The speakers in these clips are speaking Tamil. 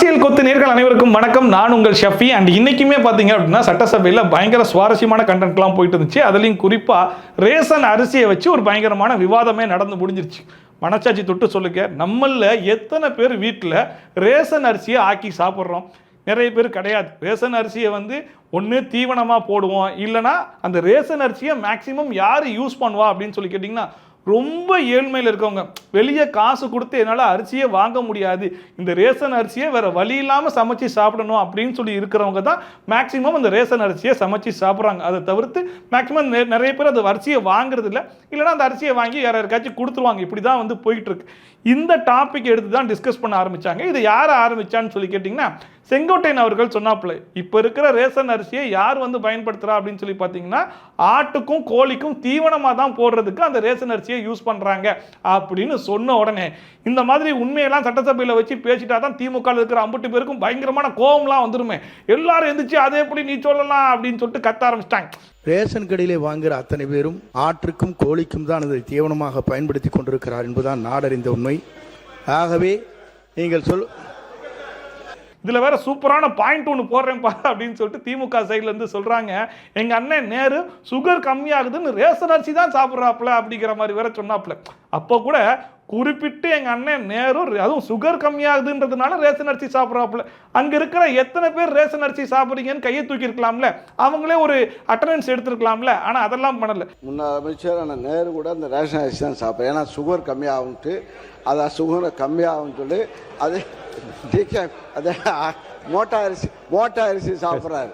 அரசியல் கொத்து நேர்கள் அனைவருக்கும் வணக்கம். நான் உங்கள் ஷஃபி. அண்ட் இன்னைக்குமே பார்த்தீங்க அப்படின்னா சட்டசபையில் பயங்கர சுவாரஸ்யமான கண்டென்ட்லாம் போயிட்டு இருந்துச்சு. அதுலேயும் குறிப்பாக ரேஷன் அரிசியை வச்சு ஒரு பயங்கரமான விவாதமே நடந்து முடிஞ்சிருச்சு. மனச்சாட்சி தொட்டு சொல்லுங்க, நம்மள எத்தனை பேர் வீட்டில் ரேஷன் அரிசியை ஆக்கி சாப்பிட்றோம்? நிறைய பேர் கிடையாது. ரேஷன் அரிசியை ஒன்று தீவனமாக போடுவோம், இல்லைனா அந்த ரேஷன் அரிசியை மேக்சிமம் யார் யூஸ் பண்ணுவா அப்படின்னு சொல்லி கேட்டிங்கன்னா ரொம்ப ஏழ்மையில் இருக்கவங்க. வெளியே காசு கொடுத்து என்னால் அரிசியை வாங்க முடியாது, இந்த ரேஷன் அரிசியை வேறு வழி இல்லாமல் சமைச்சு சாப்பிடணும் அப்படின்னு சொல்லி இருக்கிறவங்க தான் மேக்சிமம் அந்த ரேஷன் அரிசியை சமைச்சு சாப்பிட்றாங்க. அதை தவிர்த்து மேக்சிமம் நிறைய பேர் அந்த அரிசியை வாங்குறது இல்லை, இல்லைனா அந்த அரிசியை வாங்கி யாராச்சும் கொடுத்துருவாங்க. இப்படி தான் போயிட்டு இருக்கு. இந்த டாபிக் எடுத்து தான் டிஸ்கஸ் பண்ண ஆரம்பித்தாங்க. இதை யார் ஆரம்பித்தான்னு சொல்லி கேட்டிங்கன்னா செங்கோட்டையன் அவர்கள் சொன்னாப்புல, இப்போ இருக்கிற ரேஷன் அரிசியை யார் பயன்படுத்துகிறா அப்படின்னு சொல்லி பார்த்தீங்கன்னா ஆட்டுக்கும் கோழிக்கும் தீவனமாக தான் போடுறதுக்கு அந்த ரேஷன் அரிசியை யூஸ் பண்ணுறாங்க அப்படின்னு சொன்ன உடனே இந்த மாதிரி உண்மையெல்லாம் சட்டசபையில் வச்சு பேசிட்டா தான் திமுக இருக்கிற 50 பேருக்கும் பயங்கரமான கோபம்லாம் வந்துருமே. எல்லாரும் எந்திரிச்சு அதை எப்படி நீ சொல்லலாம் அப்படின்னு சொல்லிட்டு கத்த ஆரம்பிச்சிட்டாங்க. ரேஷன் கடையிலே வாங்குகிற அத்தனை பேரும் ஆற்றுக்கும் கோழிக்கும் தான் அதை தீவனமாக பயன்படுத்தி கொண்டிருக்கிறார் என்பதுதான் நாடறிந்த உண்மை. ஆகவே நீங்கள் இதில் வேற சூப்பரான பாயிண்ட் ஒன்று போடுறேன் பாரு அப்படின்னு சொல்லிட்டு திமுக சைட்லேருந்து சொல்கிறாங்க, எங்கள் அண்ணன் நேரு சுகர் கம்மியாகுதுன்னு ரேஷன் அரிசி தான் சாப்பிட்றாப்புல அப்படிங்கிற மாதிரி வேற சொன்னாப்புல. அப்போ கூட குறிப்பிட்டு எங்கள் அண்ணன் நேரு அதுவும் சுகர் கம்மியாகுதுன்றதுனால ரேஷன் அரிசி சாப்பிட்றாப்புல. அங்கே இருக்கிற எத்தனை பேர் ரேஷன் அரிசி சாப்பிட்றீங்கன்னு கையை தூக்கியிருக்கலாம்ல, அவங்களே ஒரு அட்டண்டன்ஸ் எடுத்துருக்கலாம்ல. ஆனால் அதெல்லாம் பண்ணலை. முன்னாள் அமைச்சரான நேரு கூட அந்த ரேஷன் அரிசி தான் சாப்பிட்றேன், ஏன்னா சுகர் கம்மியாகும்ட்டு, அதை சுகரை கம்மியாகும் சொல்லி அது மோட்டா அரிசி சாப்பிட்றாரு.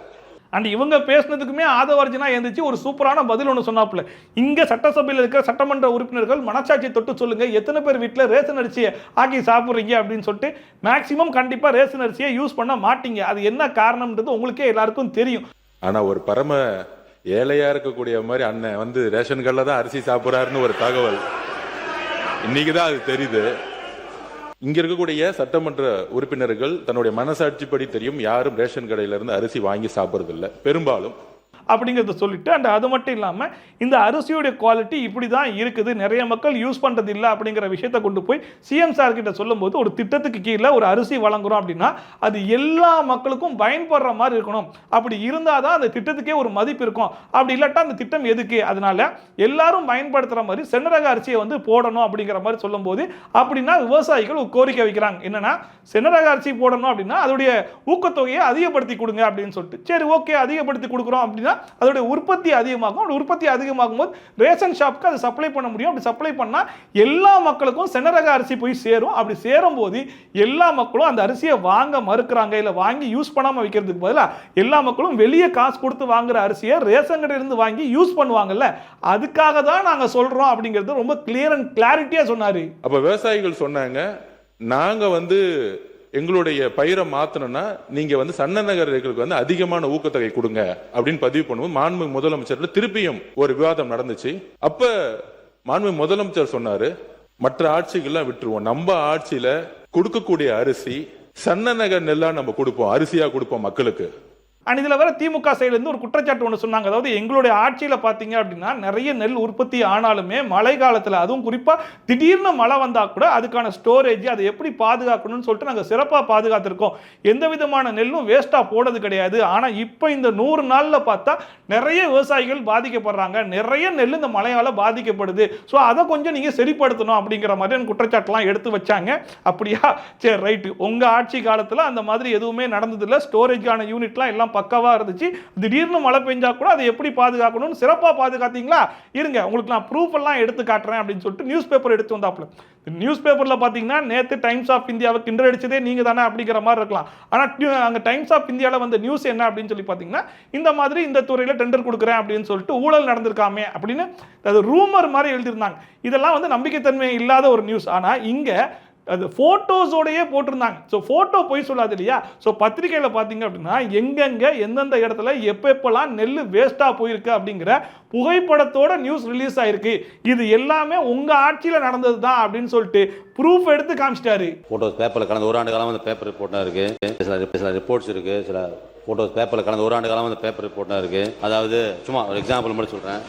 அண்ட் இவங்க பேசினதுக்குமே ஆதவர்ஜனா எழுந்துச்சு ஒரு சூப்பரான பதில் ஒன்று சொன்னாப்புல. இங்கே சட்டசபையில் இருக்கிற சட்டமன்ற உறுப்பினர்கள் மனசாட்சி தொட்டு சொல்லுங்க, எத்தனை பேர் வீட்டில் ரேஷன் அரிசியை ஆக்கி சாப்பிட்றீங்க அப்படின்னு சொல்லிட்டு. மேக்சிமம் கண்டிப்பாக ரேஷன் அரிசியை யூஸ் பண்ண மாட்டீங்க. அது என்ன காரணம்ன்றது உங்களுக்கே எல்லாருக்கும் தெரியும். ஆனால் ஒரு பரம ஏழையா இருக்கக்கூடிய மாதிரி அண்ணன் ரேஷன் கடையில் தான் அரிசி சாப்பிட்றாருன்னு ஒரு தகவல் இன்னைக்கு தான் அது தெரியுது. இங்க இருக்கக்கூடிய சட்டமன்ற உறுப்பினர்கள் தன்னுடைய மனசாட்சிப்படி தெரியும், யாரும் ரேஷன் கடையில இருந்து அரிசி வாங்கி சாப்பிடுறது இல்லை பெரும்பாலும் அப்படிங்கிறத சொல்லிட்டு. அண்ட் அது மட்டும் இல்லாமல் இந்த அரிசியோடைய குவாலிட்டி இப்படி தான் இருக்குது, நிறைய மக்கள் யூஸ் பண்ணுறது இல்லை அப்படிங்கிற விஷயத்தை கொண்டு போய் சிஎம் சார் கிட்ட சொல்லும்போது, ஒரு திட்டத்துக்கு கீழே ஒரு அரிசி வழங்குறோம் அப்படின்னா அது எல்லா மக்களுக்கும் பயன்படுற மாதிரி இருக்கணும். அப்படி இருந்தால் தான் அந்த திட்டத்துக்கே ஒரு மதிப்பு இருக்கும். அப்படி இல்லாட்டா அந்த திட்டம் எதுக்கு? அதனால எல்லாரும் பயன்படுத்துகிற மாதிரி சென்னரக அரிசியை போடணும் அப்படிங்கிற மாதிரி சொல்லும்போது, அப்படின்னா விவசாயிகள் ஒரு கோரிக்கை வைக்கிறாங்க. என்னன்னா சென்னரக அரிசி போடணும் அப்படின்னா அதோடைய ஊக்கத்தொகையை அதிகப்படுத்தி கொடுங்க அப்படின்னு சொல்லிட்டு. சரி, ஓகே, அதிகப்படுத்தி கொடுக்குறோம் அப்படின்னா அதோட உற்பத்தி அதிகமாகும். உற்பத்தி அதிகமாகும் போது ரேஷன் ஷாப்க்கு அதை சப்ளை பண்ண முடியும். அப்படி சப்ளை பண்ணா எல்லா மக்களுக்கும் சென்னரக அரிசி போய் சேரும். அப்படி சேரும் போது எல்லா மக்களும் அந்த அரிசியை வாங்க மறுக்கிறாங்க, இல்லை வாங்கி யூஸ் பண்ணாம வைக்கிறதுக்கு பதிலாக எல்லா மக்களும் வெளியே காசு கொடுத்து வாங்குற அரிசியை ரேஷன் கடையிலிருந்து வாங்கி யூஸ் பண்ணுவாங்கல்ல, அதுக்காக தான் நாங்க சொல்றோம் அப்படிங்கிறது ரொம்ப கிளியர் அண்ட் கிளாரிட்டியா சொன்னாரு. அப்ப விவசாயிகள் சொன்னாங்க, நாங்க எங்களுடைய பயிரை மாத்தணும்னா நீங்க சன்னநகர்களுக்கு அதிகமான ஊக்கத்தொகை கொடுங்க அப்படின்னு பதிவு பண்ணுவோம். மாண்புமிகு முதலமைச்சர் திருப்பியும் ஒரு விவாதம் நடந்துச்சு. அப்ப மாண்புமிகு முதலமைச்சர் சொன்னாரு, மற்ற ஆட்சிகள்லாம் விட்டுருவோம், நம்ம ஆட்சியில கொடுக்கக்கூடிய அரிசி சன்னநகர் நெல்லா நம்ம கொடுப்போம், அரிசியா கொடுப்போம் மக்களுக்கு. அண்ட் இதில் வேற திமுக சைட்லேருந்து ஒரு குற்றச்சாட்டு ஒன்று சொன்னாங்க. அதாவது எங்களுடைய ஆட்சியில் பார்த்தீங்க அப்படின்னா நிறைய நெல் உற்பத்தி ஆனாலுமே மழை காலத்தில், அதுவும் குறிப்பாக திடீர்னு மழை வந்தால் கூட அதுக்கான ஸ்டோரேஜ் அதை எப்படி பாதுகாக்கணும்னு சொல்லிட்டு நாங்கள் சிறப்பாக பாதுகாத்திருக்கோம். எந்த விதமான நெல்லும் வேஸ்ட்டாக போடுறது கிடையாது. ஆனால் இப்போ இந்த 100 நாளில் பார்த்தா நிறைய விவசாயிகள் பாதிக்கப்படுறாங்க, நிறைய நெல் இந்த மழையால் பாதிக்கப்படுது. ஸோ அதை கொஞ்சம் நீங்கள் சரிப்படுத்தணும் அப்படிங்கிற மாதிரியான குற்றச்சாட்டுலாம் எடுத்து வச்சாங்க. அப்படியா? சரி, ரைட்டு. உங்கள் ஆட்சி காலத்தில் அந்த மாதிரி எதுவுமே நடந்ததில்லை. ஸ்டோரேஜான யூனிட்லாம் எல்லாம் பக்கவா இருந்துச்சு. திடீர்னு மழை பெஞ்சா கூட அதை எப்படி பாதுகாக்கணும்னு சிறப்பா பாதுகாத்தீங்களா? இருங்க, உங்களுக்கு நான் ப்ரூஃப் எல்லாம் எடுத்து காட்டுறேன் அப்படின்னு சொல்லிட்டு நியூஸ் பேப்பர் எடுத்து வந்தாப்புல. நியூஸ் பேப்பர்ல பாத்தீங்கன்னா நேத்து டைம்ஸ் ஆஃப் இந்தியாவை கிண்டல் அடிச்சதே நீங்க தானே அப்படிங்கிற மாதிரி இருக்கலாம். ஆனா அங்க டைம்ஸ் ஆஃப் இந்தியாவில் வந்த நியூஸ் என்ன அப்படின்னு சொல்லி பாத்தீங்கன்னா, இந்த மாதிரி இந்த துறையில டெண்டர் கொடுக்குறேன் அப்படின்னு சொல்லிட்டு ஊழல் நடந்திருக்காமே அப்படின்னு அது ரூமர் மாதிரி எழுதியிருந்தாங்க. இதெல்லாம் நம்பிக்கைத்தன்மை இல்லாத ஒரு நியூஸ். ஆனா இங்க அது ஃபோட்டோஸோடையே போட்டிருந்தாங்க. ஸோ ஃபோட்டோ போய் சொல்லாது இல்லையா? ஸோ பத்திரிகையில் பார்த்தீங்க அப்படின்னா எங்கெங்கே எந்தெந்த இடத்துல எப்பெல்லாம் நெல் வேஸ்ட்டாக போயிருக்கு அப்படிங்கிற புகைப்படத்தோட நியூஸ் ரிலீஸ் ஆயிருக்கு. இது எல்லாமே உங்கள் ஆட்சியில் நடந்தது தான் அப்படின்னு சொல்லிட்டு ப்ரூஃப் எடுத்து காமிச்சிட்டாரு. ஃபோட்டோஸ் பேப்பரில் கடந்த ஒரு ஆண்டு காலம் அந்த பேப்பர் ரிப்போர்ட்டாக இருக்குது, சில ரிப்போர்ட்ஸ் இருக்குது, சில ஃபோட்டோஸ் பேப்பரில் கடந்த ஒரு ஆண்டு காலம் அந்த பேப்பர் ரிப்போர்ட்டாக இருக்குது. அதாவது சும்மா ஒரு எக்ஸாம்பிள் மட்டும் சொல்கிறேன்.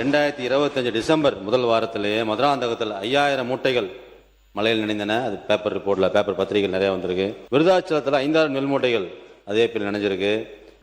2025 டிசம்பர் முதல் வாரத்திலேயே மதுராந்தகத்தில் 5000 மூட்டைகள் மழையில் நினைந்தன. அது பேப்பர் பத்திரிகைகள் நிறைய வந்திருக்கு. விருதாச்சலத்தில் 5-6 நெல் மூட்டைகள் அதே பேர் நினைஞ்சிருக்கு.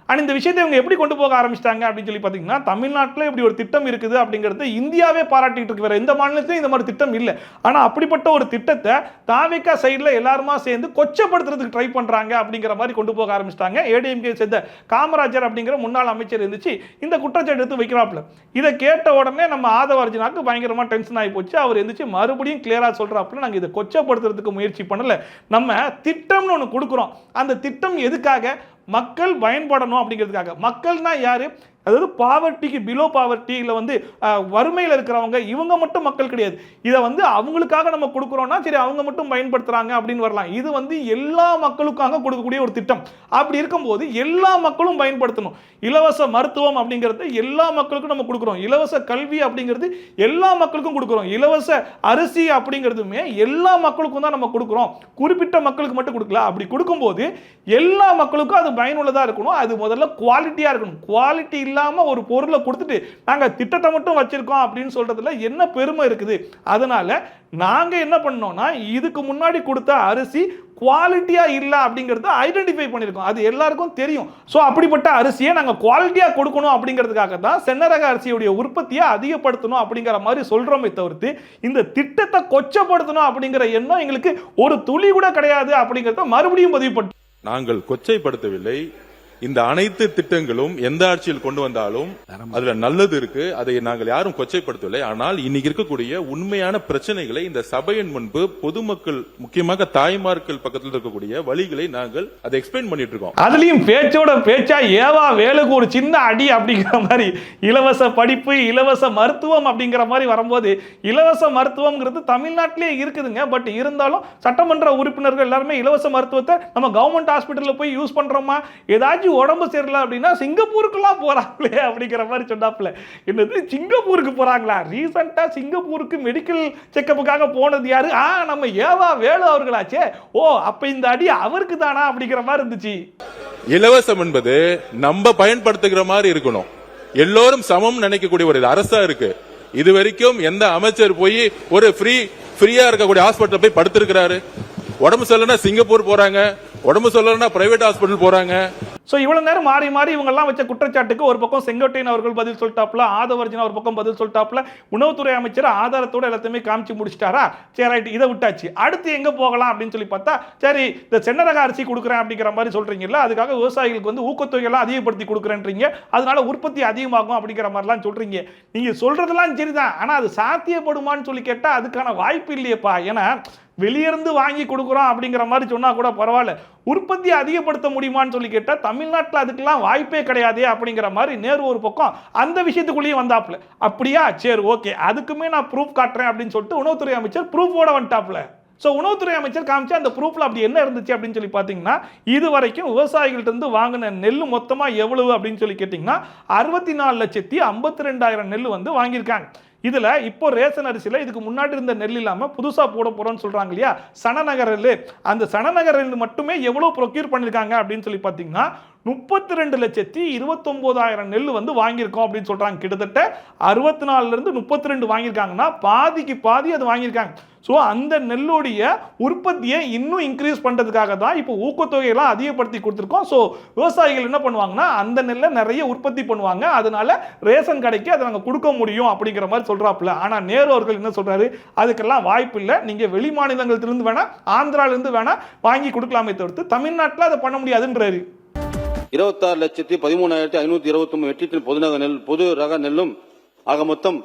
ஆனால் இந்த விஷயத்தை இவங்க எப்படி கொண்டு போக ஆரம்பிச்சிட்டாங்க அப்படின்னு சொல்லி பார்த்தீங்கன்னா, தமிழ்நாட்டில் இப்படி ஒரு திட்டம் இருக்குது அப்படிங்கிறது இந்தியாவே பாராட்டிட்டு இருக்கு. வேற எந்த மாநிலத்திலும் இந்த மாதிரி திட்டம் இல்லை. ஆனால் அப்படிப்பட்ட ஒரு திட்டத்தை தாவேகா சைடில் எல்லாருமா சேர்ந்து கொச்சப்படுத்துறதுக்கு ட்ரை பண்றாங்க அப்படிங்கிற மாதிரி கொண்டு போக ஆரம்பிச்சிட்டாங்க. ஏடிஎம்கே சேர்ந்த காமராஜர் அப்படிங்கிற முன்னாள் அமைச்சர் இருந்துச்சு இந்த குற்றச்சாட்டு எடுத்து வைக்கிறாப்ல. இதை கேட்ட உடனே நம்ம ஆதவ அர்ஜுனாக்கு பயங்கரமா டென்ஷன் ஆகி போச்சு. அவர் எந்திரிச்சு மறுபடியும் கிளியரா சொல்றாப்புல, நாங்கள் இதை கொச்சப்படுத்துறதுக்கு முயற்சி பண்ணல, நம்ம திட்டம்னு ஒன்று கொடுக்குறோம். அந்த திட்டம் எதுக்காக? மக்கள் பயன்படணும் அப்படிங்கிறதுக்காக. மக்கள்னா யாரு? அதாவது பாவர்ட்டிக்கு பிலோ பாவர்ட்டியில் வறுமையில் இருக்கிறவங்க, இவங்க மட்டும் மக்கள் கிடையாது. இதை அவங்களுக்காக நம்ம கொடுக்குறோம்னா சரி அவங்க மட்டும் பயன்படுத்துறாங்க அப்படின்னு வரலாம். இது எல்லா மக்களுக்காக கொடுக்கக்கூடிய ஒரு திட்டம். அப்படி இருக்கும்போது எல்லா மக்களும் பயன்படுத்தணும். இலவச மருத்துவம் அப்படிங்கிறது எல்லா மக்களுக்கும் நம்ம கொடுக்குறோம். இலவச கல்வி அப்படிங்கிறது எல்லா மக்களுக்கும் கொடுக்குறோம். இலவச அரிசி அப்படிங்கிறதுமே எல்லா மக்களுக்கும் தான் நம்ம கொடுக்குறோம். குறிப்பிட்ட மக்களுக்கு மட்டும் கொடுக்கல. அப்படி கொடுக்கும்போது எல்லா மக்களுக்கும் அது பயனுள்ளதாக இருக்கணும். அது முதல்ல குவாலிட்டியாக இருக்கணும். குவாலிட்டி இல்லாம ஒரு பொருளை கொடுத்துட்டு நாங்க திட்டத்தை மட்டும் வச்சிருக்கோம் அப்படின்னு சொல்றதுல என்ன பெருமை இருக்குது? அதனால நாங்க என்ன பண்ணோம்னா, இதுக்கு முன்னாடி கொடுத்த அரிசி குவாலிட்டியா இல்ல அப்படிங்கறத ஐடென்டிஃபை பண்ணிருக்கோம். அது எல்லாருக்கும் தெரியும். சோ அப்படிப்பட்ட அரிசியை நாங்க குவாலிட்டியா கொடுக்கணும் அப்படிங்கிறதுக்காக தான் சென்னரக அரிசியுடைய உற்பத்தியை அதிகப்படுத்தணும் அப்படிங்கிற மாதிரி சொல்றோமே தவிர்த்து இந்த திட்டத்தை கொச்சப்படுத்தணும் அப்படிங்கிற எண்ணம் எங்களுக்கு ஒரு துளி கூட கிடையாது அப்படிங்கறத மறுபடியும் பதிவு பண்ணோம். நாங்கள் கொச்சைப்படுத்தவில்லை. இந்த அனைத்து திட்டங்களும் எந்த ஆட்சியில் கொண்டு வந்தாலும் அதுல நல்லது இருக்கு. அதை நாங்கள் யாரும் கொச்சைப்படுத்தவில்லை. ஆனால் இன்னைக்கு இருக்கக்கூடிய உண்மையான பிரச்சனைகளை இந்த சபையின் முன்பு பொதுமக்கள், முக்கியமாக தாய்மார்கள் பக்கத்தில் இருக்கக்கூடிய வழிகளை நாங்கள் அதை எக்ஸ்பிளைன் பண்ணிட்டு இருக்கோம். அதுலயும் பேச்சோட பேச்சா ஏவா வேலுக்கு ஒரு சின்ன அடி அப்படிங்கிற மாதிரி, இலவச படிப்பு, இலவச மருத்துவம் அப்படிங்கிற மாதிரி வரும்போது, இலவச மருத்துவம்ங்கிறது தமிழ்நாட்டிலே இருக்குதுங்க. பட் இருந்தாலும் சட்டமன்ற உறுப்பினர்கள் எல்லாருமே இலவச மருத்துவத்தை நம்ம கவர்மெண்ட் ஹாஸ்பிட்டல்ல போய் யூஸ் பண்றோமா? ஏதாச்சும் உடம்பு சரியில்லை அப்படின்னா சிங்கப்பூருக்குலாம் போறாங்களே அப்படிங்கிற மாதிரி சொன்னாப்ல. என்னது சிங்கப்பூருக்கு போறாங்களா? ரீசெண்டா சிங்கப்பூருக்கு மெடிக்கல் செக்கப்புக்காக போனது யாரு? நம்ம ஏவா வேலு அவர்களாச்சே. ஓ, அப்ப இந்த அடி அவருக்கு தானா அப்படிங்கிற மாதிரி இருந்துச்சு. இலவசம் என்பது நம்ம பயன்படுத்துகிற மாதிரி இருக்கணும். எல்லோரும் சமம் நினைக்கக்கூடிய ஒரு அரசா இருக்கு. இது வரைக்கும் எந்த அமைச்சர் போய் ஒரு ஃப்ரீயா இருக்கக்கூடிய ஹாஸ்பிட்டல் போய் படுத்திருக்கிறாரு? உடம்பு சொல்லனா சிங்கப்பூர் போறாங்க, உடம்பு சொல்லனா பிரைவேட் ஹாஸ்பிட்டல் போறாங்க. சோ இவ்வளவு நேரம் மாறி மாறி இவங்க எல்லாம் வச்ச குற்றச்சாட்டுக்கு ஒரு பக்கம் செங்கோட்டையன் அவர்கள் பதில் சொல்லிட்டாப்ல, ஆதவ அர்ஜுனா ஒரு பக்கம் பதில் சொல்லிட்டாப்ல, உணவுத்துறை அமைச்சர் ஆதாரத்தோட எல்லாத்தையுமே காமிச்சு முடிச்சிட்டாரா? சரி ரைட், இதை விட்டாச்சு. அடுத்து எங்க போகலாம் அப்படின்னு சொல்லி பார்த்தா, சரி இந்த சென்னரக அரிசி கொடுக்குறேன் அப்படிங்கிற மாதிரி சொல்றீங்கல்ல, அதுக்காக விவசாயிகளுக்கு ஊக்கத்தொகை எல்லாம் அதிகப்படுத்தி கொடுக்குறேன்றீங்க, அதனால உற்பத்தி அதிகமாகும் அப்படிங்கிற மாதிரிலாம் சொல்றீங்க. நீங்க சொல்றதெல்லாம் சரிதான், ஆனா அது சாத்தியப்படுமான்னு சொல்லி கேட்டா அதுக்கான வாய்ப்பு இல்லையப்பா. ஏன்னா வெளியிருந்து வாங்கி கொடுக்குறோம் அப்படிங்கிற மாதிரி சொன்னா கூட பரவாயில்ல, உற்பத்தி அதிகப்படுத்த முடியுமான்னு சொல்லி கேட்டா தமிழ்நாட்டில் அதுக்கெல்லாம் வாய்ப்பே கிடையாது அப்படிங்கிற மாதிரி நேரு ஒரு பக்கம் அந்த விஷயத்துக்குள்ளேயே வந்தாப்புல. அப்படியா, சரி ஓகே, அதுக்குமே நான் ப்ரூஃப் காட்டுறேன் அப்படின்னு சொல்லிட்டு உணவுத்துறை அமைச்சர் ப்ரூஃபோட வந்துட்டாப்புல. ஸோ உணவுத்துறை அமைச்சர் காமிச்சு அந்த ப்ரூஃப்ல அப்படி என்ன இருந்துச்சு அப்படின்னு சொல்லி பார்த்தீங்கன்னா, இது வரைக்கும் விவசாயிகள்ட்ட இருந்து வாங்கின நெல் மொத்தமாக எவ்வளவு அப்படின்னு சொல்லி கேட்டிங்கன்னா 64,52,000 நெல் வாங்கியிருக்காங்க. இதுல இப்போ ரேஷன் அரிசியில் இதுக்கு முன்னாடி இருந்த நெல் இல்லாம புதுசா போட போறோம்னு சொல்றாங்க இல்லையா, சனநகர் நெல். அந்த சனநகர் நெல் மட்டுமே எவ்வளவு ப்ரொக்யூர் பண்ணிருக்காங்க அப்படின்னு சொல்லி பார்த்தீங்கன்னா 32,29,000 நெல் வாங்கியிருக்கோம் அப்படின்னு சொல்றாங்க. கிட்டத்தட்ட 64 இருந்து 32 வாங்கியிருக்காங்கன்னா பாதிக்கு பாதி அது வாங்கியிருக்காங்க. ஸோ அந்த நெல்லுடைய உற்பத்தியை இன்னும் இன்க்ரீஸ் பண்றதுக்காக தான் இப்போ ஊக்கத்தொகையெல்லாம் அதிகப்படுத்தி கொடுத்துருக்கோம். ஸோ விவசாயிகள் என்ன பண்ணுவாங்கன்னா அந்த நெல்லை நிறைய உற்பத்தி பண்ணுவாங்க, அதனால ரேஷன் கடைக்கு அதை நாங்கள் கொடுக்க முடியும் அப்படிங்கிற மாதிரி சொல்றாப்புல. ஆனா நேரு அவர்கள் என்ன சொல்றாரு, அதுக்கெல்லாம் வாய்ப்பு இல்லை, நீங்க வெளி மாநிலங்களிலிருந்து வேணா ஆந்திராவிலிருந்து வேணா வாங்கி கொடுக்கலாமே தவிர்த்து தமிழ்நாட்டில் அதை பண்ண முடியாதுன்றாரு. 26,13,529 மெட்ரிக் டன் பொது ரக நெல்லும் ஆக மொத்தம்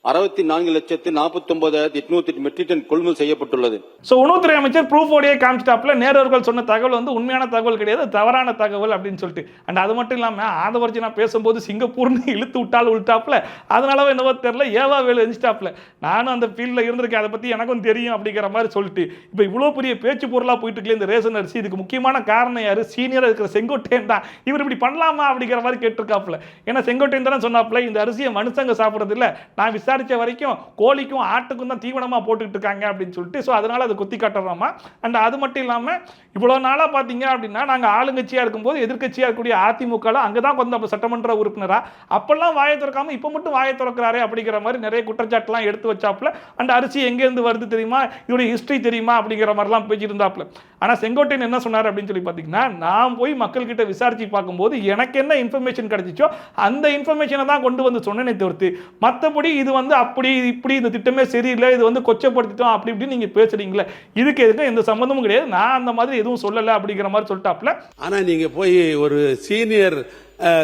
64,49,808 மெட்ரிக் டன் கொள்முதல் செய்யப்பட்டுள்ளது. சோ உணவுத்துறை அமைச்சர் ப்ரூஃபோடையே காமிச்சிட்டாப்ல. நேரு அவர்கள் சொன்ன தகவல் உண்மையான தகவல் கிடையாது, தவறான தகவல் அப்படின்னு சொல்லிட்டு. அண்ட் அது மட்டும் இல்லாம ஆதவ அர்ஜுனா பேசும்போது சிங்கப்பூர்னு இழுத்து விட்டால் விட்டாப்ல. அதனால என்னவோ தெரியல, ஏவா வேலு எழுந்துட்டாப்ல. நானும் அந்த ஃபீல்ட்ல இருந்திருக்கேன், அதை பத்தி எனக்கும் தெரியும் அப்படிங்கிற மாதிரி சொல்லிட்டு இப்போ இவ்வளவு பெரிய பேச்சு பொருளா போயிட்டு இருக்கு இந்த ரேஷன் அரிசி. இதுக்கு முக்கியமான காரணம் யாரு? சீனியரா இருக்கிற செங்கோட்டையன் தான். இவர் இப்படி பண்ணலாமா அப்படிங்கிற மாதிரி கேட்டிருக்காப்ல. ஏன்னா செங்கோட்டையன் தானே சொன்னாப்ல, இந்த அரிசியை மனுஷங்க சாப்பிடறது இல்ல, நான் விசாரிச்ச வரைக்கும் கோழிக்கும் ஆட்டுக்கும் தான் தீவனமா போட்டுக்கிட்டு இருக்காங்க அப்படின்னு சொல்லிட்டு, ஸோ அதனால அதை குத்தி காட்டுறாமா. அண்ட் அது மட்டும் இல்லாமல் இவ்வளோ நாளாக பார்த்தீங்க அப்படின்னா நாங்கள் ஆளுங்கட்சியாக இருக்கும்போது எதிர்க்கட்சியாக இருக்கக்கூடிய அதிமுகவில் அங்கே தான் கொஞ்சம் சட்டமன்ற உறுப்பினரா அப்பெல்லாம் வாயை திறக்காம இப்போ மட்டும் வாயை திறக்கிறாரே அப்படிங்கிற மாதிரி நிறைய குற்றச்சாட்டுலாம் எடுத்து வச்சாப்புல. அண்ட் அரிசி எங்கேருந்து வருது தெரியுமா, இதோடைய ஹிஸ்ட்ரி தெரியுமா அப்படிங்கிற மாதிரிலாம் பேசியிருந்தாப்புல. ஆனால் செங்கோட்டையன் என்ன சொன்னார் அப்படின்னு சொல்லி பார்த்தீங்கன்னா, நான் போய் மக்கள்கிட்ட விசாரிச்சு பார்க்கும்போது எனக்கு என்ன இன்ஃபர்மேஷன் கிடைச்சிச்சோ அந்த இன்ஃபர்மேஷனை தான் கொண்டு வந்து சொன்னேனே தவிர்த்து மற்றபடி இது அப்படி இப்படி இந்த திட்டமே சரியில்லை, இது கொச்சப்படுத்திட்டோம் அப்படி இப்படின்னு நீங்க பேசுறீங்களே, இதுக்கு எதுக்கும் எந்த சம்பந்தமும் கிடையாது, நான் அந்த மாதிரி எதுவும் சொல்லலை அப்படிங்கிற மாதிரி சொல்லிட்டாப்ல. ஆனா நீங்க போய் ஒரு சீனியர்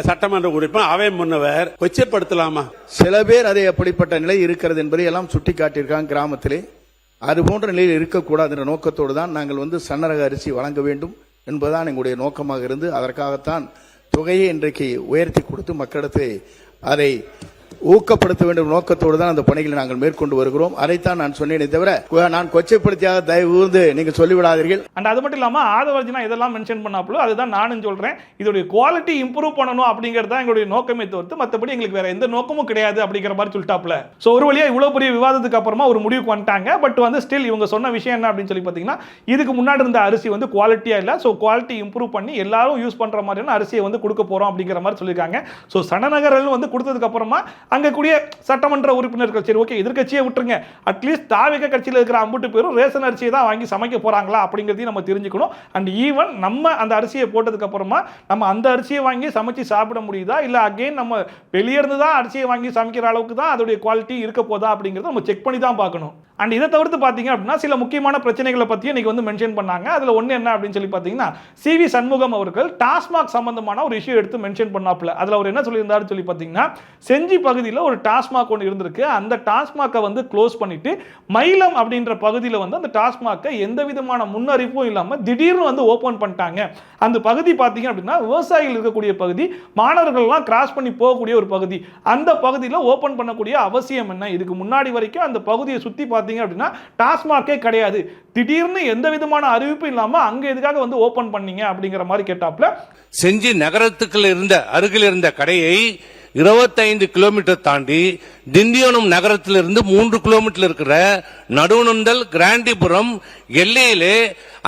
சட்டமன்ற உறுப்பினர் அவை முன்னவர் கொச்சப்படுத்தலாமா? சில பேர் அதை அப்படிப்பட்ட நிலை இருக்கிறது என்பதை எல்லாம் சுட்டி காட்டியிருக்காங்க கிராமத்திலே. அது போன்ற நிலையில் இருக்கக்கூடாது என்ற நோக்கத்தோடு தான் நாங்கள் சன்னரக அரிசி வழங்க வேண்டும் என்பதுதான் எங்களுடைய நோக்கமாக இருந்து அதற்காகத்தான் தொகையை இன்றைக்கு உயர்த்தி கொடுத்து மக்களிடத்தை அதை ஊக்கப்படுத்த வேண்டும் நோக்கத்தோடு தான் அந்த பணிகளை நாங்கள் மேற்கொண்டு வருகிறோம். அதைத்தான் நான் சொன்னேனே தவிர நான் கொச்சைப்படுத்தியாக தயவு நீங்க சொல்லிவிடாதீர்கள். அண்ட் அது மட்டும் இல்லாமல் ஆதவர்ஜனா இதெல்லாம் மென்ஷன் பண்ணாப்புல அதுதான் நானும் சொல்றேன், இதோடைய குவாலிட்டி இம்ப்ரூவ் பண்ணணும் அப்படிங்கிறது தான் எங்களுடைய நோக்கமே தவிர்த்து மற்றபடி எங்களுக்கு வேற எந்த நோக்கமும் கிடையாது அப்படிங்கிற மாதிரி சொல்லிட்டாப்ல. ஸோ ஒரு வழியா இவ்வளவு பெரிய விவாதத்துக்கு அப்புறமா ஒரு முடிவுக்கு வந்துட்டாங்க. பட் ஸ்டில் இவங்க சொன்ன விஷயம் என்ன அப்படின்னு சொல்லி பார்த்தீங்கன்னா, இதுக்கு முன்னாடி இருந்த அரிசி குவாலிட்டியா இல்லை, ஸோ குவாலிட்டி இம்ப்ரூவ் பண்ணி எல்லாரும் யூஸ் பண்ற மாதிரியான அரிசியை கொடுக்க போறோம் அப்படிங்கிற மாதிரி சொல்லியிருக்காங்க. ஸோ சனநகரில் கொடுத்ததுக்கு அப்புறமா அங்க கூடிய சட்டமன்ற உறுப்பினர்கள் சரி ஓகே எதிர்க்கட்சியை விட்டுருங்க, அட்லீஸ்ட் தாவேக கட்சியில் இருக்கிற அம்புட்டு பேரும் ரேஷன் அரிசியை தான் வாங்கி சமைக்க போறாங்களா அப்படிங்கிறதையும் நம்ம தெரிஞ்சுக்கணும். அண்ட் ஈவன் நம்ம அந்த அரிசியை போட்டதுக்கு அப்புறமா நம்ம அந்த அரிசியை வாங்கி சமைச்சு சாப்பிட முடியுதா இல்ல அகைன் நம்ம வெளியே இருந்து தான் அரிசியை வாங்கி சமைக்கிற அளவுக்கு தான் அதோடைய குவாலிட்டி இருக்க போதா அப்படிங்கிறத நம்ம செக் பண்ணி தான் பார்க்கணும். அண்ட் இதை தவிர்த்து பார்த்தீங்க அப்படின்னா சில முக்கியமான பிரச்சனைகளை பற்றி இன்னைக்கு மென்ஷன் பண்ணாங்க. அதில் ஒன்று என்ன அப்படின்னு சொல்லி பார்த்தீங்கன்னா, சிவி சண்முகம் அவர்கள் டாஸ்மாக் சம்பந்தமான ஒரு இஷ்யூ எடுத்து மென்ஷன் பண்ணாப்புல. அதில் அவர் என்ன சொல்லியிருந்தாரு சொல்லி பார்த்தீங்கன்னா, செஞ்சி பகுதியில் ஒரு டாஸ்மாக் ஒன்று இருந்திருக்கு, அந்த டாஸ்மாக்கை க்ளோஸ் பண்ணிட்டு மயிலம் அப்படின்ற பகுதியில் அந்த டாஸ்மாக்கை எந்த விதமான முன்னறிப்பும் இல்லாமல் திடீர்னு ஓப்பன் பண்ணிட்டாங்க. அந்த பகுதி பார்த்தீங்க அப்படின்னா விவசாயிகள் இருக்கக்கூடிய பகுதி, மாணவர்கள்லாம் கிராஸ் பண்ணி போகக்கூடிய ஒரு பகுதி. அந்த பகுதியில் ஓப்பன் பண்ணக்கூடிய அவசியம் என்ன? இதுக்கு முன்னாடி வரைக்கும் அந்த பகுதியை சுற்றி பார்த்தீங்க அப்படின்னா டாஸ்மாகே கிடையாது, திடீர்னு எந்த விதமான அறிவிப்பு இல்லாம அங்க எதுக்காக ஓபன் பண்ணீங்க அப்படிங்கிற மாதிரி கேட்டாப்ல. செஞ்சி நகரத்துக்குள்ள அருகில் இருந்த கடையை 25 கிலோமீட்டர் தாண்டி திண்டிவனம் நகரத்திலிருந்து 3 கிலோமீட்டர் இருக்கிற நடுவனந்தல் கிராண்டிபுரம் எல்லையிலே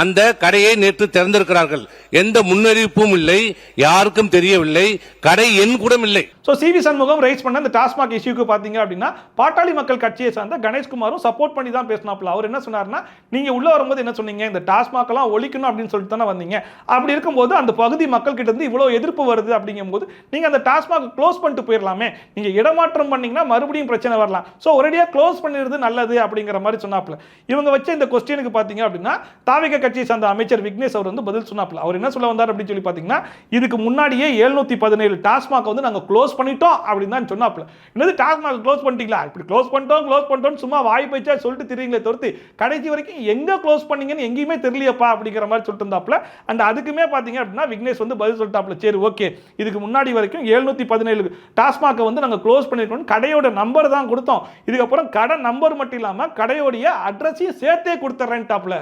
அந்த கடையை நேற்று திறந்திருக்கிறார்கள். எந்த முன்னறிவிப்பும் இல்லை, யாருக்கும் தெரியவில்லை, கடை எண் கூட இல்லை. சோ சிவி சண்முகம் ரைஸ் பண்ண அந்த டாஸ்மாக் இஷ்யூக்கு பாத்தீங்க அப்படின்னா பாட்டாளி மக்கள் கட்சியை சார்ந்த கணேஷ்குமாரும் சப்போர்ட் பண்ணி தான் பேசினாப்ல. அவர் என்ன சொன்னார்னா, நீங்க உள்ள வரும்போது என்ன சொன்னீங்க, இந்த டாஸ்மாக் எல்லாம் ஒழிக்கணும் அப்படின்னு சொல்லிட்டு தானே வந்தீங்க. அப்படி இருக்கும்போது அந்த பகுதி மக்கள் கிட்ட இருந்து இவ்வளவு எதிர்ப்பு வருது அப்படிங்கும்போது நீங்க அந்த டாஸ்மாக் க்ளோஸ் பண்ணிட்டு போயிடலாமே, நீங்க இடமாற்றம் பண்ணீங்கன்னா மறுபடியும் பிரச்சனை வரலாம், சோ ஒரேடியா க்ளோஸ் பண்ணிடுறது நல்லது அப்படிங்கிற மாதிரி சொன்னாப்ல. இவங்க வச்ச இந்த கொஸ்டினுக்கு பாத்தீங்க அப்படின்னா தாவேக கட்சியை சார்ந்த அமைச்சர் விக்னேஷ் அவர் பதில் சொன்னாப்ல. அவர் என்ன சொல்ல வந்தார் அப்படின்னு சொல்லி பாத்தீங்கன்னா, இதுக்கு முன்னாடியே 717 டாஸ்மாக் நாங்க க்ளோஸ் பண்ணிட்டோம் அப்படின்னு தான் சொன்னாப்ல. என்னது டாஸ்மாக் க்ளோஸ் பண்ணிட்டீங்களா? இப்படி க்ளோஸ் பண்ணிட்டோம் சும்மா வாய் பேச்சா சொல்லிட்டு திரியங்களே தவிர்த்து கடைசி வரைக்கும் எங்க க்ளோஸ் பண்ணீங்கன்னு எங்கேயுமே தெரியலையப்பா அப்படிங்கிற மாதிரி சொல்லிட்டு இருந்தாப்ல. அண்ட் அதுக்குமே பாத்தீங்க அப்படின்னா விக்னேஷ் பதில் சொல்லிட்டாப்ல, சரி ஓகே இதுக்கு முன்னாடி வரைக்கும் 717 டாஸ்மாக் நாங்க க்ளோஸ் பண்ணிருக்கோம், கடையோட நம்பர் தான் கொடுத்தோம், இதுக்கப்புறம் கடை நம்பர் மட்டும் இல்லாம கடையோடைய அட்ரஸையும் சேர்த்தே கொடுத்துறேன்டாப்ல.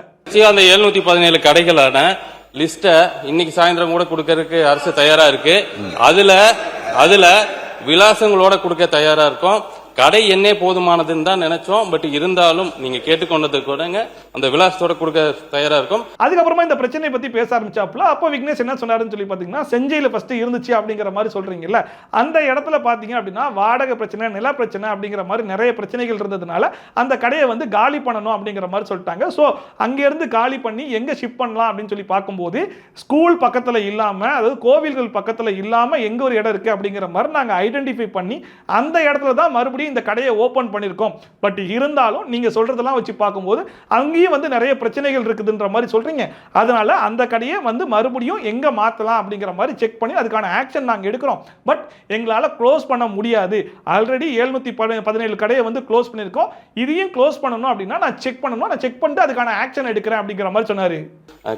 அந்த 717 கடைகளான லிஸ்ட இன்னைக்கு சாயந்தரம் கூட கொடுக்கறதுக்கு அரசு தயாரா இருக்கு. அதுல விலாசங்களோட கொடுக்க தயாரா இருக்கும். கடை எண்ணே போதுமானதுன்னு தான் நினைச்சோம், பட் இருந்தாலும் நீங்க கேட்டுக்கொண்டது கூட அந்த விலாசத்தோட கொடுக்க தயாரா இருக்கும். அதுக்கப்புறமா இந்த பிரச்சனை பத்தி பேச ஆரம்பிச்சாப்ல. அப்போ விக்னேஷ் என்ன சொன்னாருன்னு சொல்லி பாத்தீங்கன்னா, செஞ்சையில ஃபர்ஸ்ட் இருந்துச்சு அப்படிங்கிற மாதிரி சொல்றீங்கல்ல, அந்த இடத்துல பாத்தீங்க அப்படின்னா வாடகை பிரச்சனை, நில பிரச்சனை அப்படிங்கிற மாதிரி நிறைய பிரச்சனைகள் இருந்ததுனால அந்த கடையை காலி பண்ணணும் அப்படிங்கிற மாதிரி சொல்லிட்டாங்க. ஸோ அங்க இருந்து காலி பண்ணி எங்க ஷிஃப்ட் பண்ணலாம் அப்படின்னு சொல்லி பார்க்கும்போது ஸ்கூல் பக்கத்துல இல்லாம, அதாவது கோவில்கள் பக்கத்துல இல்லாம எங்க ஒரு இடம் இருக்கு அப்படிங்கிற மாதிரி நாங்க ஐடென்டிஃபை பண்ணி அந்த இடத்துல தான் மறுபடியும் இந்த கடையை ஓபன் பண்ணிருக்கோம். பட் இருந்தாலும் நீங்க சொல்றதெல்லாம் வச்சு பார்க்கும்போது அங்கேயும் நிறைய பிரச்சனைகள் இருக்குதுன்ற மாதிரி சொல்றீங்க. அதனால அந்த கடையை மறுபடியும் எங்க மாத்தலாம் அப்படிங்கிற மாதிரி செக் பண்ணி அதுக்கான ஆக்ஷன் நாங்க எடுக்கிறோம். பட் எங்களால க்ளோஸ் பண்ண முடியாது. ஆல்ரெடி 717 கடையை க்ளோஸ் பண்ணிருக்கோம், இதையும் க்ளோஸ் பண்ணணும் அப்படின்னா நான் செக் பண்ணணும், நான் செக் பண்ணிட்டு அதுக்கான ஆக்ஷன் எடுக்கிறேன் அப்படிங்கிற மாதிரி சொன்னாரு.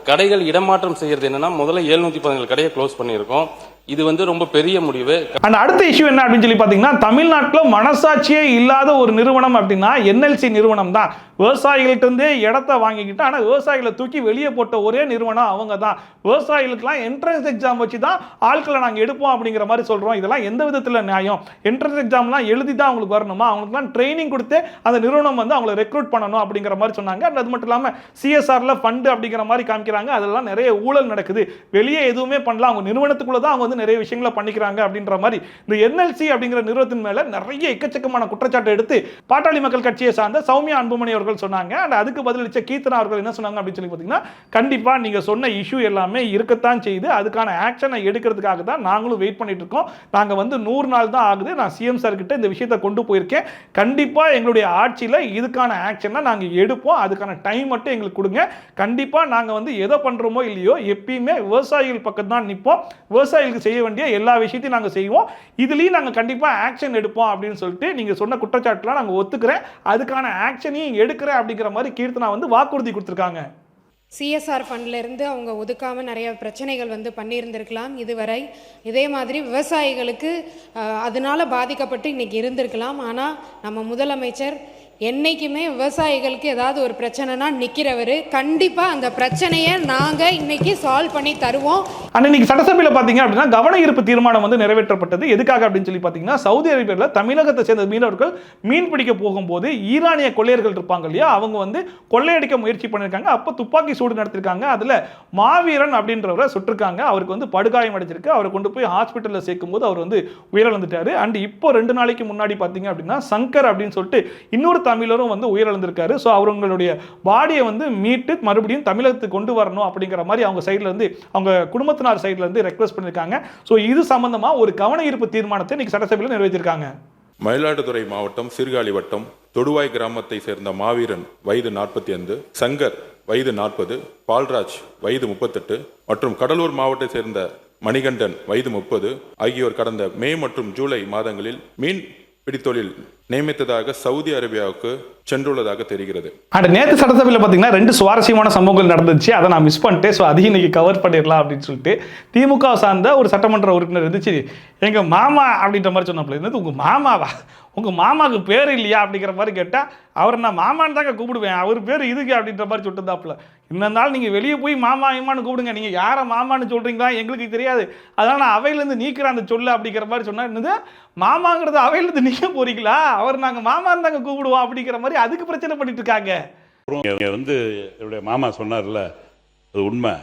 கடைகள் இடமாற்றம் செய்யறது என்னன்னா, முதல்ல 717 கடையை க்ளோஸ் பண்ணியிருக்கோம். இது வந்து ரொம்ப பெரிய முடிவு. அண்ட் அடுத்த இஷ்யூ என்ன அப்படின்னு சொல்லி பார்த்தீங்கன்னா, தமிழ்நாட்டில் மனசாட்சியே இல்லாத ஒரு நிறுவனம் அப்படின்னா என்எல்சி நிறுவனம் தான். விவசாயிகள்ட்ட இருந்தே இடத்த வாங்கிக்கிட்டு ஆனால் விவசாயிகளை தூக்கி வெளியே போட்ட ஒரே நிறுவனம் அவங்க தான். விவசாயிகளுக்கெல்லாம் என்ட்ரன்ஸ் எக்ஸாம் வச்சு தான் ஆட்களை நாங்கள் எடுப்போம் அப்படிங்கிற மாதிரி சொல்கிறோம். இதெல்லாம் எந்த விதத்தில் நியாயம்? என்ட்ரன்ஸ் எக்ஸாம்லாம் எழுதி தான் அவங்களுக்கு வரணுமா? அவங்களுக்குலாம் ட்ரைனிங் கொடுத்து அந்த நிறுவனம் வந்து அவங்களை ரெக்ரூட் பண்ணணும் அப்படிங்கிற மாதிரி சொன்னாங்க. அது மட்டும் இல்லாமல் சிஎஸ்ஆரில் ஃபண்டு அப்படிங்கிற மாதிரி காமிக்கிறாங்க. அதெல்லாம் நிறைய ஊழல் நடக்குது, வெளியே எதுவுமே பண்ணலாம், அவங்க நிறுவனத்துக்குள்ள தான் அவங்க வந்து நிறைய விஷயங்களை பண்ணிக்கிறாங்க அப்படின்ற மாதிரி இந்த என்எல்சி அப்படிங்கிற நிறுவனத்தின் மேல நிறைய எக்கச்சக்கமான குற்றச்சாட்டு எடுத்து பாட்டாளி மக்கள் கட்சியை சார்ந்த சௌமியா அன்புமணி அவர்கள் சொன்னாங்க. அண்ட் அதுக்கு பதிலளிச்ச கீர்த்தனா அவர்கள் என்ன சொன்னாங்க அப்படின்னு சொல்லி பார்த்தீங்கன்னா, கண்டிப்பா நீங்க சொன்ன இஷ்யூ எல்லாமே இருக்கத்தான் செய்யுது, அதுக்கான ஆக்ஷனை எடுக்கிறதுக்காக தான் நாங்களும் வெயிட் பண்ணிட்டு இருக்கோம். நாங்க வந்து 100 நாள் தான் ஆகுது, நான் சிஎம் சார் கிட்ட இந்த விஷயத்தை கொண்டு போயிருக்கேன். கண்டிப்பா எங்களுடைய ஆட்சியில் இதுக்கான ஆக்ஷனை நாங்க எடுப்போம், அதுக்கான டைம் மட்டும் எங்களுக்கு கொடுங்க. கண்டிப்பா நாங்க வந்து எதை பண்றோமோ இல்லையோ எப்பயுமே விவசாயிகள் பக்கம் தான் நிற்போம், விவசாயிகளுக்கு செய்ய வேண்டிய எல்லா விஷயத்தையும் நாங்க செய்வோம், இதுலயும் நாங்க கண்டிப்பா ஆக்ஷன் எடுப்போம் அப்படின்னு சொல்லிட்டு நீங்க சொன்ன குற்றச்சாட்டுலாம் நாங்க ஒத்துக்கிறேன், அதுக்கான ஆக்ஷனையும் எடுக்கிறேன் அப்படிங்கிற மாதிரி கீர்த்தனா வந்து வாக்குறுதி கொடுத்திருக்காங்க. சிஎஸ்ஆர் ஃபண்ட்ல இருந்து அவங்க ஒதுக்காம நிறைய பிரச்சனைகள் வந்து பண்ணியிருந்திருக்கலாம் இதுவரை. இதே மாதிரி விவசாயிகளுக்கு அதனால பாதிக்கப்பட்டு இன்னைக்கு இருந்திருக்கலாம். ஆனால் நம்ம முதலமைச்சர் என்னைக்குமே விவசாயிகளுக்கு ஏதாவது ஒரு பிரச்சனைனா நிற்கிறவர். கண்டிப்பாக அந்த பிரச்சனையை நாங்கள் இன்னைக்கு சால்வ் பண்ணி தருவோம். ஆனால் இன்னைக்கு சட்டசபையில் பார்த்தீங்க அப்படின்னா கவன ஈர்ப்பு தீர்மானம் வந்து நிறைவேற்றப்பட்டது. எதுக்காக அப்படின்னு சொல்லி பார்த்தீங்கன்னா, சவுதி அரேபியாவில் தமிழகத்தை சேர்ந்த மீனவர்கள் மீன் பிடிக்க போகும்போது ஈரானிய கொள்ளையர்கள் இருப்பாங்க இல்லையா, அவங்க வந்து கொள்ளையடிக்க முயற்சி பண்ணியிருக்காங்க. அப்போ துப்பாக்கி சூடு நடத்திருக்காங்க. அதில் மாவீரன் அப்படின்றவரை சுட்டிருக்காங்க. அவருக்கு வந்து படுகாயம் அடைஞ்சிருக்கு. அவரை கொண்டு போய் ஹாஸ்பிட்டலில் சேர்க்கும் போது அவர் வந்து உயிரிழந்துட்டாரு. அண்ட் இப்போ 2 நாளைக்கு முன்னாடி பார்த்தீங்க அப்படின்னா சங்கர் அப்படின்னு சொல்லிட்டு இன்னொரு தமிழரும் வந்து உயிரிழந்திருக்காரு. ஸோ அவங்களுடைய பாடியை வந்து மீட்டு மறுபடியும் தமிழகத்துக்கு கொண்டு வரணும் அப்படிங்கிற மாதிரி அவங்க சைட்ல இருந்து, அவங்க குடும்பத்தினார் சைட்ல இருந்து ரெக்வெஸ்ட் பண்ணியிருக்காங்க. ஸோ இது சம்பந்தமா ஒரு கவன ஈர்ப்பு தீர்மானத்தை இன்னைக்கு சட்டசபையில் நிறைவேற்றிருக்காங்க. மயிலாடுதுறை மாவட்டம் சீர்காழி வட்டம் தொடுவாய் கிராமத்தை சேர்ந்த மாவீரன் வயது 45, சங்கர் வயது 40, பால்ராஜ் வயது 38 மற்றும் கடலூர் மாவட்டத்தை சேர்ந்த மணிகண்டன் வயது 30 ஆகியோர் கடந்த மே மற்றும் ஜூலை மாதங்களில் மீன் பிடித்தொழில் நியமித்ததாக சவுதி அரேபியாவுக்கு சென்றுள்ளதாக தெரிகிறது. நேற்று சட்டசபையில் பார்த்தீங்கன்னா 2 சுவாரஸ்யமான சம்பவங்கள் நடந்துச்சு, அதை நான் மிஸ் பண்ணிட்டேன். ஸோ அதையும் இன்னைக்கு கவர் பண்ணிடலாம் அப்படின்னு சொல்லிட்டு திமுக சார்ந்த ஒரு சட்டமன்ற உறுப்பினர் இருந்துச்சு, எங்க மாமா அப்படின்ற மாதிரி சொன்னாப்புல. என்னது உங்க மாமாவா? உங்க மாமாவுக்கு பேர் இல்லையா அப்படிங்கிற மாதிரி கேட்டால், அவர் நான் மாமான்னு தாங்க கூப்பிடுவேன், அவர் பேர் இதுக்கு அப்படின்ற மாதிரி சொல்லிட்டுதாப்புல. இருந்தாலும் நீங்கள் வெளியே போய் மாமா இம்மான்னு கூப்பிடுங்க, நீங்கள் யாரை மாமான்னு சொல்கிறீங்களா எங்களுக்கு தெரியாது, அதனால் நான் அவையிலேருந்து நீக்கிறேன் அந்த சொல்ல அப்படிங்கிற மாதிரி சொன்னால், என்னது மாமாங்கிறது அவையிலேருந்து நீக்க போறீங்களா, அவர் நாங்கள் மாமான்னு தாங்க கூப்பிடுவோம் அப்படிங்கிற மாதிரி அதுக்கு பிரச்சனை பண்ணிட்டு இருக்காங்க. வந்து என்னுடைய மாமா சொன்னார்ல, அது உண்மை.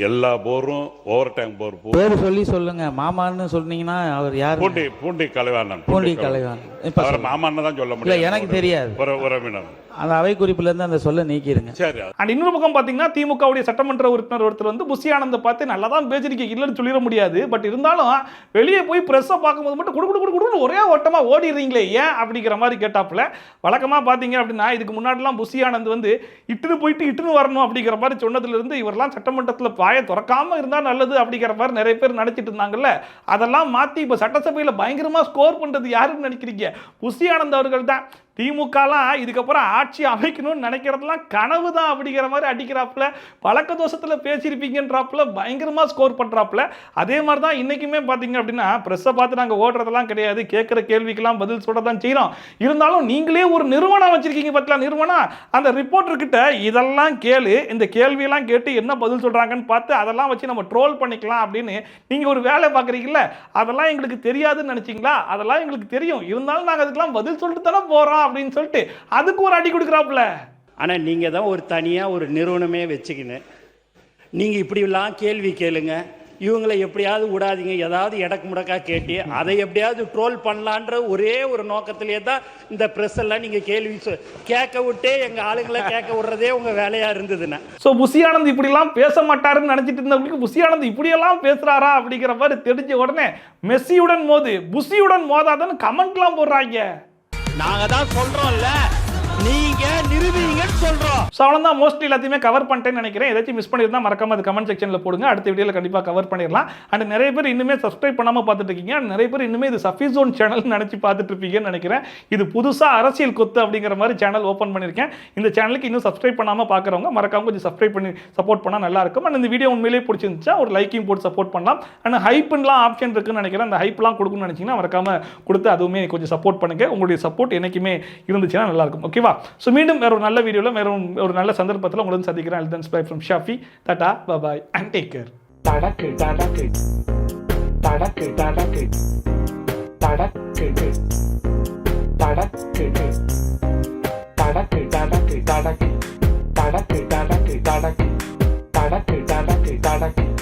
எல்லா போரும் ஓவர் டேங்க் போர் பேர் சொல்லி சொல்லுங்க. மாமான்னு சொன்னீங்கன்னா அவர் யார்? பூண்டி கலைவாணன். பூண்டி கலைவாணன். இப்ப மாமான்னு தான் சொல்ல முடியும், எனக்கு தெரியாது. உறவினர் அந்த அவை குறிப்புல இருந்து அந்த சொல்ல நீக்கிருங்க. சரி. அண்ட் இன்னொரு பக்கம் பார்த்தீங்கன்னா, திமுகவுடைய சட்டமன்ற உறுப்பினர் ஒருத்தர் வந்து புஷி ஆனந்தை பார்த்து நல்லா தான் பேசிருக்கீங்க, இல்லைன்னு சொல்லிட முடியாது, பட் இருந்தாலும் வெளியே போய் பிரஸ்ஸை பார்க்கும்போது மட்டும் குடு ஒரே ஓட்டமாக ஓடிடுறீங்களே ஏன் அப்படிங்கிற மாதிரி கேட்டாப்புல. வழக்கமாக பார்த்தீங்க அப்படின்னா, இதுக்கு முன்னாடிலாம் புஷி ஆனந்த் வந்து இட்டுன்னு போயிட்டு இட்டுன்னு வரணும் அப்படிங்கிற மாதிரி சொன்னதுலேருந்து இவரெல்லாம் சட்டமன்றத்தில் வாயை திறக்காமல் இருந்தால் நல்லது அப்படிங்கிற மாதிரி நிறைய பேர் நினச்சிட்டு இருந்தாங்கல்ல, அதெல்லாம் மாற்றி இப்போ சட்டசபையில் பயங்கரமாக ஸ்கோர் பண்ணுறது யாருன்னு நினைக்கிறீங்க? புஷி ஆனந்த் அவர்கள் தான். திமுகலாம் இதுக்கப்புறம் ஆட்சி அமைக்கணும்னு நினைக்கிறதுலாம் கனவு தான் அப்படிங்கிற மாதிரி அடிக்கிறாப்புல, பழக்க தோஷத்தில் பேசியிருப்பீங்கன்றாப்புல, பயங்கரமாக ஸ்கோர் பண்ணுறாப்புல. அதே மாதிரி தான் இன்றைக்குமே பார்த்தீங்க அப்படின்னா, ப்ரெஸ்ஸை பார்த்து நாங்கள் ஓடுறதெல்லாம் கிடையாது, கேட்குற கேள்விக்கெல்லாம் பதில் சொல்ல தான் செய்கிறோம். இருந்தாலும் நீங்களே ஒரு நிறுவனம் வச்சுருக்கீங்க பார்த்தீங்களா, நிறுவனம், அந்த ரிப்போர்ட்டர்கிட்ட இதெல்லாம் கேளு, இந்த கேள்வியெல்லாம் கேட்டு என்ன பதில் சொல்கிறாங்கன்னு பார்த்து அதெல்லாம் வச்சு நம்ம ட்ரோல் பண்ணிக்கலாம் அப்படின்னு நீங்கள் ஒரு வேலை பார்க்குறீங்கள, அதெல்லாம் எங்களுக்கு தெரியாதுன்னு நினச்சிங்களா? அதெல்லாம் எங்களுக்கு தெரியும், இருந்தாலும் நாங்கள் அதுக்கெல்லாம் பதில் சொல்லிட்டு தானே போகிறோம் அப்படின்னு சொல்லிட்டு அதுக்கு ஒரு அடி கொடுக்குறாப்புல. ஆனா நீங்க தான் ஒரு தனியா ஒரு நிறுவனமே வச்சுக்கின்னு நீங்க இப்படி எல்லாம் கேள்வி கேளுங்க, இவங்களை எப்படியாவது விடாதீங்க, ஏதாவது எடக்கு முடக்கா கேட்டு அதை எப்படியாவது ட்ரோல் பண்ணலான்ற ஒரே ஒரு நோக்கத்திலே தான் இந்த பிரஸ் எல்லாம் நீங்க கேள்வி கேட்க விட்டே எங்க ஆளுங்களை கேட்க விடுறதே உங்க வேலையா இருந்ததுன்னா. ஸோ புஷி ஆனந்த் இப்படிலாம் பேச மாட்டாருன்னு நினைச்சிட்டு இருந்தவங்களுக்கு புஷி ஆனந்த் இப்படியெல்லாம் பேசுறாரா அப்படிங்கிற மாதிரி தெரிஞ்ச உடனே மெஸ்ஸியுடன் மோது புஷியுடன் மோதாதன்னு கமெண்ட்லாம் போடுறாங்க. நாங்க தான் சொல்றோம்ல, நீங்க நிரூபிங்கன்னு சொல்றோம். ஸோ அவ்வளோதான், மோஸ்ட்லி எல்லாத்தையுமே கவர் பண்ணிட்டேன்னு நினைக்கிறேன். ஏதாச்சும் மிஸ் பண்ணியிருந்தா மறக்காம அது கமெண்ட் செக்ஷனில் போடுங்க. அடுத்த வீடியோவில் கண்டிப்பாக கவர் பண்ணிடலாம். அண்ட் நிறைய பேர் இன்னுமே சப்ஸ்கிரைப் பண்ணாமல் பார்த்துட்டு இருக்கீங்க. அண்ட் நிறைய பேர் இன்னுமே இது சஃபி ஜோன் சேனல் நினச்சி பார்த்துட்டு இருப்பீங்கன்னு நினைக்கிறேன். இது புதுசாக அரசியல் கொத்து அப்படிங்கிற மாதிரி சேனல் ஓப்பன் பண்ணியிருக்கேன். இந்த சேனலுக்கு இன்னும் சப்ஸ்கிரைப் பண்ணாமல் பார்க்குறவங்க மறக்காம கொஞ்சம் சப்ஸ்கிரைப் பண்ணி சப்போர்ட் பண்ணால் நல்லா இருக்கும். அண்ட் இந்த வீடியோ உண்மையிலேயே பிடிச்சிருந்துச்சா ஒரு லைக்கையும் போட்டு சப்போர்ட் பண்ணலாம். அண்ட் ஹைப்லாம் ஆப்ஷன் இருக்குன்னு நினைக்கிறேன். அந்த ஹைப்லாம் கொடுக்கணும்னு நினச்சிங்கன்னா மறக்காம கொடுத்து அதுவுமே கொஞ்சம் சப்போர்ட் பண்ணுங்க. உங்களுடைய சப்போர்ட் என்னைக்குமே இருந்துச்சுன்னா நல்லா இருக்கும். ஓகேவா? ஸோ மீண்டும் வேற ஒரு நல்ல வீடியோவில் வேற ஒரு நல்ல சந்தர்ப்பத்தில் உங்களுக்கு சந்திக்கிறேன். I'll then bye from Shafi. Tata, bye bye, and take care. Tadakku, tadakku, tadakku, tadakku, tadakku, tadakku, tadakku, tadakku, tadakku, tadakku, tadakku, tadakku, tadakku, tadakku, tadakku.